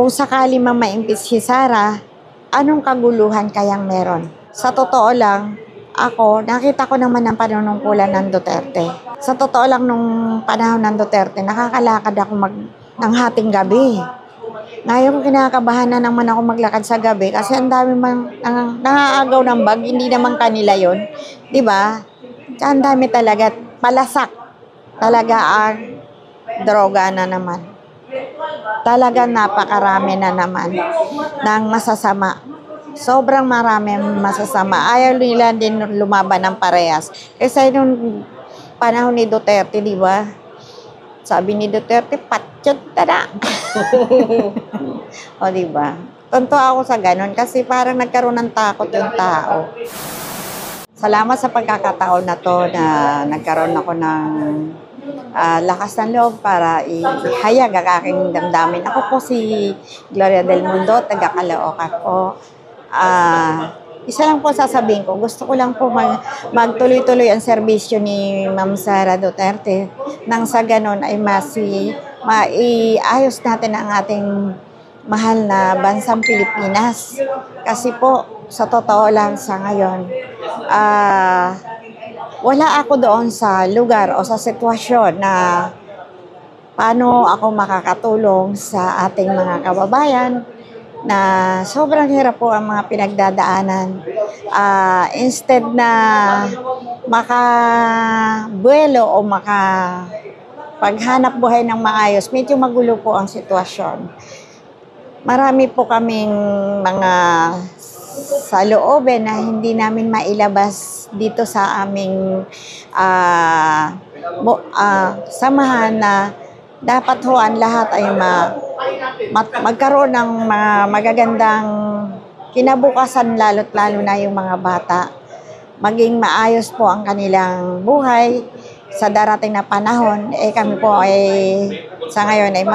Kung sakali man maimbis si Sara, anong kaguluhan kayang meron? Sa totoo lang, ako, nakita ko naman ang panunungkulan ng Duterte. Sa totoo lang, nung panahon ng Duterte, nakakalakad ako ng hating gabi. Ngayon, kinakabahan na naman ako maglakad sa gabi kasi ang dami nangaagaw ng bag, hindi naman kanila yon, di ba? Ang dami talaga, palasak talaga ang droga na naman. Talaga napakarami na naman ng masasama. Sobrang marami masasama. Ayaw nila din lumaban ng parehas. Kasi nung panahon ni Duterte, di ba? Sabi ni Duterte, patsyot na. O, di ba? Tunto ako sa ganun kasi parang nagkaroon ng takot yung tao. Salamat sa pagkakataon na to na nagkaroon ako ng lakas ng loob para ihayag ang aking damdamin. Ako po si Gloria Del Mundo, taga Caloocan po. Isa lang po sasabihin ko, gusto ko lang po magtuloy-tuloy ang serbisyo ni Ma'am Sara Duterte nang sa ganon ay maiayos natin ang ating mahal na bansang Pilipinas. Kasi po, sa totoo lang sa ngayon, wala ako doon sa lugar o sa sitwasyon na paano ako makakatulong sa ating mga kababayan na sobrang hirap po ang mga pinagdadaanan. Instead na makabuelo o makapaghanap buhay ng maayos, medyo magulo po ang sitwasyon. Marami po kaming mga sa loobin na hindi namin mailabas dito sa aming samahan na dapat ho ang lahat ay magkaroon ng mga magagandang kinabukasan, lalo't lalo na yung mga bata. Maging maayos po ang kanilang buhay sa darating na panahon. Kami po sa ngayon ay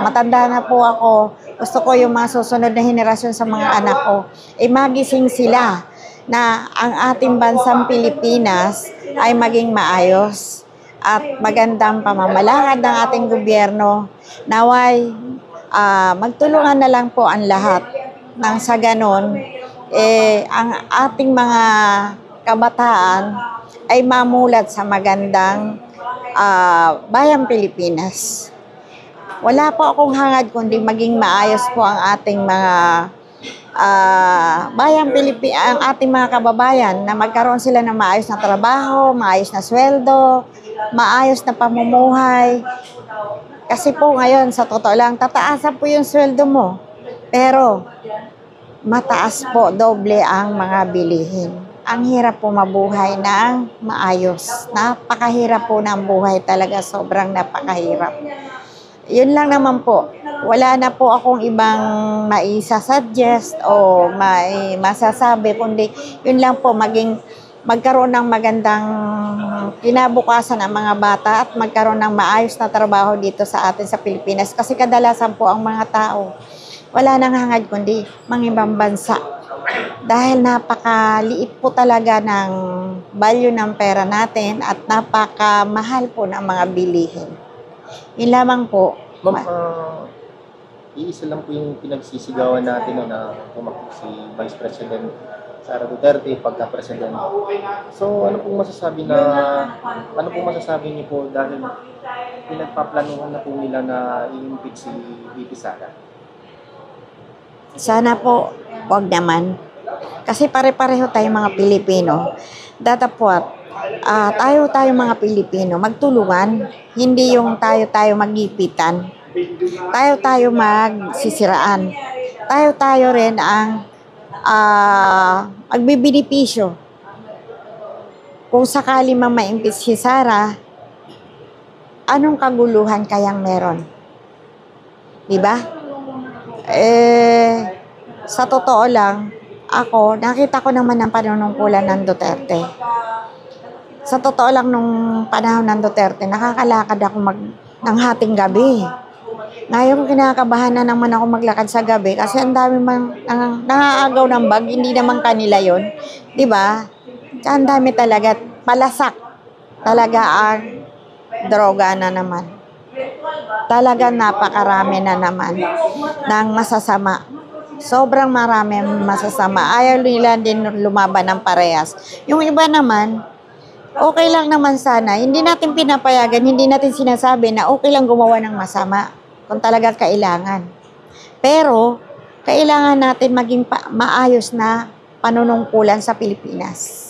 matanda na po ako. Gusto ko yung mga susunod na henerasyon sa mga anak ko magising sila na ang ating bansang Pilipinas ay maging maayos at magandang pamamalakad ng ating gobyerno. Naway magtulungan na lang po ang lahat nang sa ganon ang ating mga kabataan ay mamulat sa magandang bayang Pilipinas. Wala po akong hangad kundi maging maayos po ang ating mga ang ating mga kababayan na magkaroon sila ng maayos na trabaho, maayos na sweldo, maayos na pamumuhay. Kasi po ngayon, sa totoo lang, tataasan po yung sweldo mo. Pero mataas po, doble ang mga bilihin. Ang hirap po mabuhay ng maayos. Napakahirap po ng buhay talaga, sobrang napakahirap. Yun lang naman po. Wala na po akong ibang maisasuggest o masasabi, kundi yun lang po, magkaroon ng magandang kinabukasan ang mga bata at magkaroon ng maayos na trabaho dito sa atin sa Pilipinas. Kasi kadalasan po ang mga tao, wala nang hangad kundi mangibang bansa. Dahil napakaliit po talaga ng value ng pera natin at napakamahal po ng mga bilihin. Yun lamang po. Ma'am, iisa lang po yung pinagsisigawan natin na tumakbo si Vice President Sara Duterte pagka-president. So, ano pong masasabi niyo po dahil pinagpaplanuhan na po nila na i-impeach si VP Sara? Sana po, wag naman. Kasi pare-pareho tayong mga Pilipino. Datapwat, tayo mga Pilipino, magtulungan. Hindi yung tayo magipitan. Tayo magsisiraan. Tayo rin ang magbibinipisyo. Kung sakali man maimbis si Sara, anong kaguluhan kayang meron? Diba? Sa totoo lang, ako, nakita ko naman ang panunungkulan ng Duterte. Sa totoo lang, nung panahon ng Duterte, nakakalakad ako ng hating gabi. Ngayon, kinakabahan na naman ako maglakad sa gabi kasi ang dami nangaagaw ng bag, hindi naman kanila yon, di ba? Ang dami talaga, palasak talaga ang droga na naman. talagang napakarami na naman ng masasama. Sobrang marami masasama. Ayaw nila din lumaban ng parehas. Yung iba naman, okay lang naman sana. Hindi natin pinapayagan, hindi natin sinasabi na okay lang gumawa ng masama kung talagang kailangan. Pero, kailangan natin maging maayos na panunungkulan sa Pilipinas.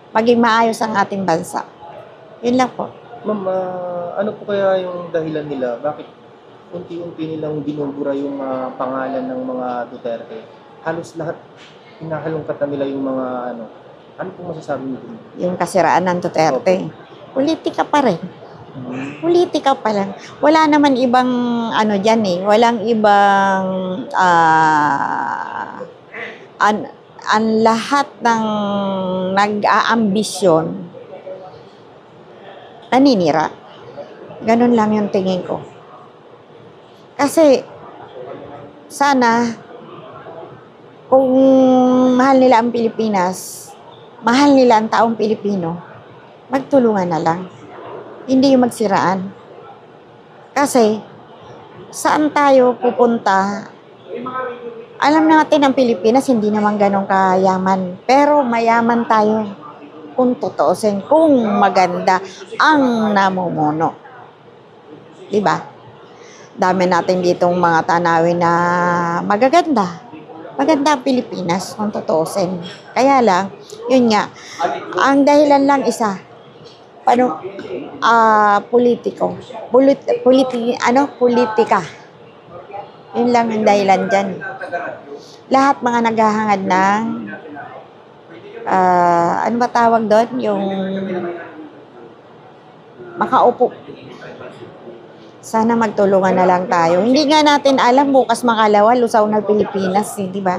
Maging maayos ang ating bansa. Yun lang po. Ma'am, ano po kaya yung dahilan nila? Bakit unti-unti nilang binubura yung pangalan ng mga Duterte? Halos lahat, hinahalongkat na nila yung mga ano po masasabi niyo dun? Yung kasiraan ng Duterte. Politika pa rin. Politika pa lang. Wala naman ibang dyan eh. Walang ibang ang lahat ng nag-aambisyon naninira. Ganun lang yung tingin ko. Kasi sana kung mahal nila ang Pilipinas, mahal nila ang taong Pilipino, magtulungan na lang. Hindi yung magsiraan. Kasi saan tayo pupunta? Alam natin ang Pilipinas hindi naman ganun kayaman. Pero mayaman tayo kung totoosin, kung maganda ang namumuno. Diba? Dami natin ditong mga tanawin na magaganda. Maganda ang Pilipinas kung totoosin. Kaya lang, yun nga, ang dahilan lang isa, politiko. Politika. Yun lang ang dahilan dyan. Lahat mga naghahangad ng ano ba tawag doon? Yung makaupo. Sana magtulungan na lang tayo. Hindi nga natin alam bukas makalawa, lusaw na Pilipinas, di ba?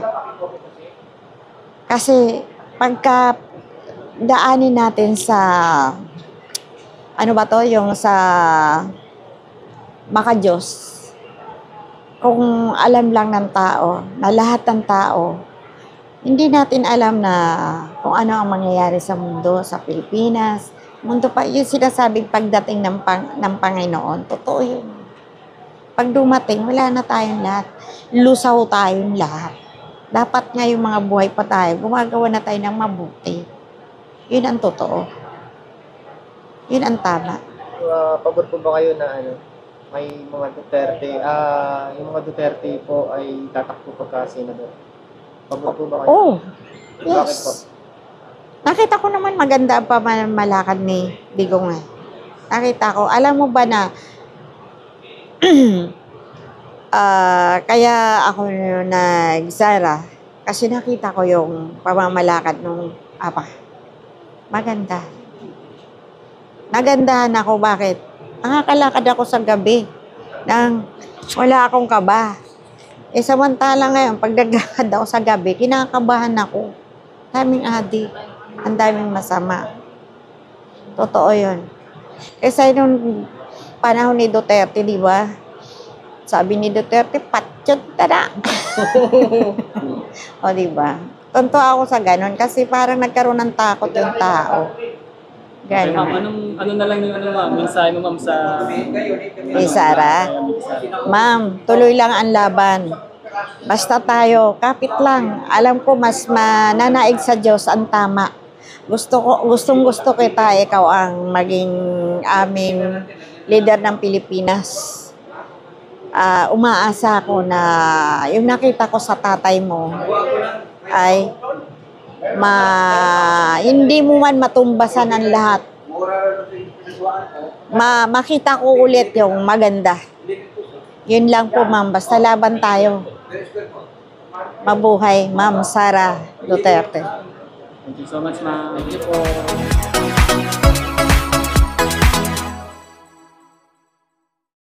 Kasi pagka daanin natin sa ano ba to? Yung sa Makadiyos. Kung alam lang ng tao, na lahat ng tao, hindi natin alam na kung ano ang mangyayari sa mundo, sa Pilipinas. Mundo pa, yung sinasabing pagdating ng Panginoon, totoo yun. Pag dumating, wala na tayong lahat. Lusaw tayong lahat. Dapat nga yung mga buhay pa tayo, gumagawa na tayo ng mabuti. Yun ang totoo. Yun ang tama. Pabor po ba kayo na may mga Duterte, yung mga Duterte po ay tatakbo pagka senador? Pabor po ba kayo? Oh, Bakit po? yes. Nakita ko naman maganda ang pamamalakad ni Digong eh. Nakita ko. Alam mo ba na kaya ako nagsara kasi nakita ko yung pamamalakad nung apa. Maganda. Nagandahan ako. Bakit? Nakakalakad ako sa gabi nang wala akong kaba. Samantala ngayon, pag naglakad ako sa gabi, kinakabahan ako. Daming adik. Ang daming masama. Totoo yun. Kasi nung panahon ni Duterte, di ba? Sabi ni Duterte, patsyot tada. O, di ba? Tunto ako sa ganun kasi parang nagkaroon ng takot yung tao. Okay, ma'am, Ganun. ano na lang yung mensahe mo, ma'am, sa... Kay Sara, ma'am, tuloy lang ang laban. Basta tayo, kapit lang. Alam ko mas mananaig sa Diyos ang tama. Gustong-gusto kita, ikaw ang maging aming leader ng Pilipinas. Umaasa ako na yung nakita ko sa tatay mo ay hindi mo man matumbasan ang lahat. Makita ko ulit yung maganda. Yun lang po, ma'am. Basta laban tayo. Mabuhay, Ma'am Sara Duterte. Thank you so much, ma'am. Thank you po.